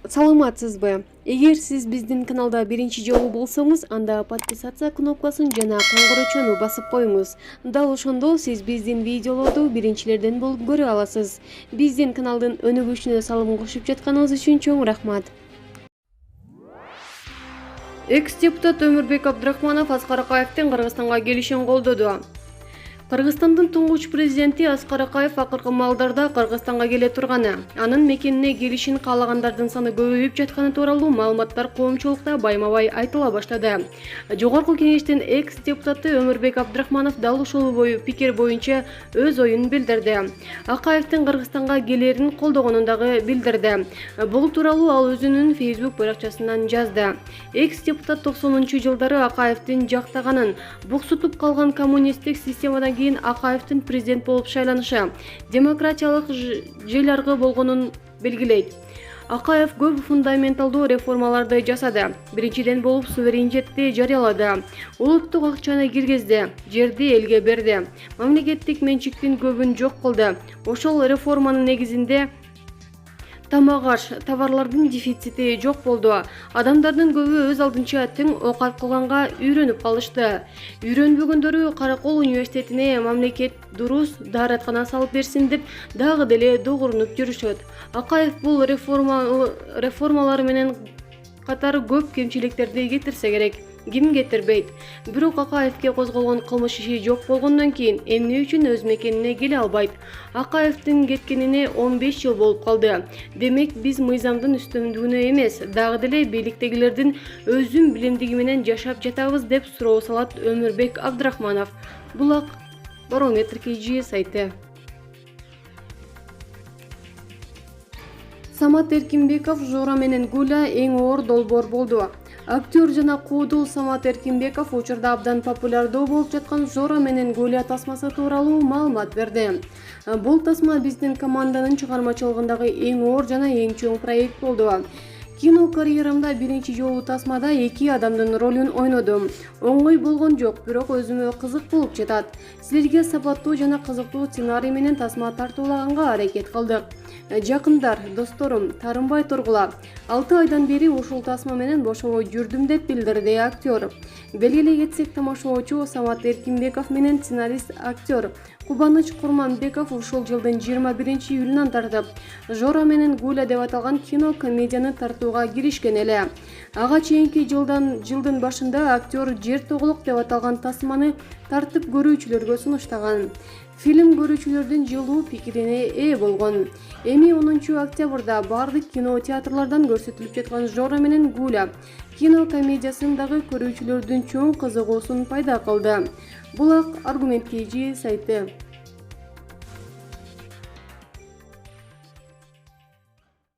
Саламатсызбы? Эгер сиз биздин каналда биринчи жолу болсоңуз, анда подписаться кнопкасын жана коңгурочону басып коюңуз. Дал ошондо сиз биздин видеолорду биринчилерден болуп көрө аласыз. Биздин каналдын өнүгүшүнө салым кошуп жатканыңыз үчүн чоң рахмат. Экс-депутат Өмүрбек Абдрахманов Аскар Акаевдин Кыргызстанга келишин колдоду. Кыргызстандын туңгуч президенти Аскар Акаев акыркы маалдарда Кыргызстанга келе турганы, анын мекенине келишин каалагандардын саны көбөйүп жатканы тууралуу маалыматтар коомчулукта байма-бай айтыла баштады. Жогорку кеңештин экс-депутаты Өмүрбек Абдрахманов дал ушул пикир боюнча өз оюн билдирди. Акаевдин Кыргызстанга келерин колдогонун дагы билдирди. Бул тууралуу ал өзүнүн Facebook баракчасынан жазды. Экс-депутат 90-жылдары Акаевдин жактаганын, буксутуп калган коммунисттик системадан кийин Акаевдин президент болуп шайланышы демократиялык жел аркы болгонун белгилейт. Акаев көп фундаменталдуу реформаларды жасады. Биринчиден болуп суверенитетти жарыялады. Улуттук акчаны киргизди, жерди элге берди. Мамлекеттик менчиктин көбүн жок кылды. Ошол реформанын негизинде тамак-аш товарлардын дефицити жок болду. Адамдардын көбү өз алдынча тең оокат кылганга үйрөнүп калышты. Үйрөнбөгөндөрү Каракол университетине мамлекет дурус даараткана салып берсин деп дагы деле догурунуп жүрүшөт. Акаев бул реформалар менен катар көп кемчиликтерди кетирсе керек. Ким кетирбейт? Бирок Акаевке козголгон кылмыш иши жок болгондон кийин эмне үчүн өз мекенине келе албайт? Акаевдин кеткенине 15 жыл болуп калды. Демек биз мыйзамдын үстөмдүгүнө эмес, дагы деле бийликтегилердин өзүн билимдиги менен жашап жатабыз деп суроо салат Өмүрбек Абдрахманов. Булак Барометр KG сайты. Самат Эркинбеков Жора менен Гуля эң оор долбоор болду. Актер жана куудул Самат Эркинбеков учурда абдан популярдуу болуп жаткан Жора менен Гуля тасмасы тууралуу маалымат берди. Бул тасма биздин команданын чыгармачылыгындагы эң оор жана эң чоң проект болду. Кино карьерамда биринчи жолу тасмада 2 адамдын ролун ойнодум. Оңой болгон жок, бирок өзүмө кызык болуп жатат. Силерге сапаттуу жана кызыктуу сценарий менен тасма тартуулаганга аракет кылдык. Жакындар, досторум, таарынбай тургула. 6 айдан бери ушул тасма менен бошобой жүрдүм деп билдирди актер. Белгилей кетсек, тамашачу Самат Эркинбеков менен сценарист актер Кубаныч Курманбеков ушул жылдын 21-июлунан тартып Жора менен Гуля деп аталган кино комедияны тартууга киришкен эле. Ага чейинки жылдын башында актер Жер тоголок деп аталган тасманы тартып көрүүчүлөргө сунуштаган. Фильм көрүүчүлөрдүн жылуу пикирине ээ болгон. Эми 10 октябрда бардык кино театрлардан көрсөтүлүп жаткан Жора менен Гуля кино комедиясын дагы көрүүчүлөрдүн чоң кызыгуусун пайда кылды. Булак Аргумент KG сайты.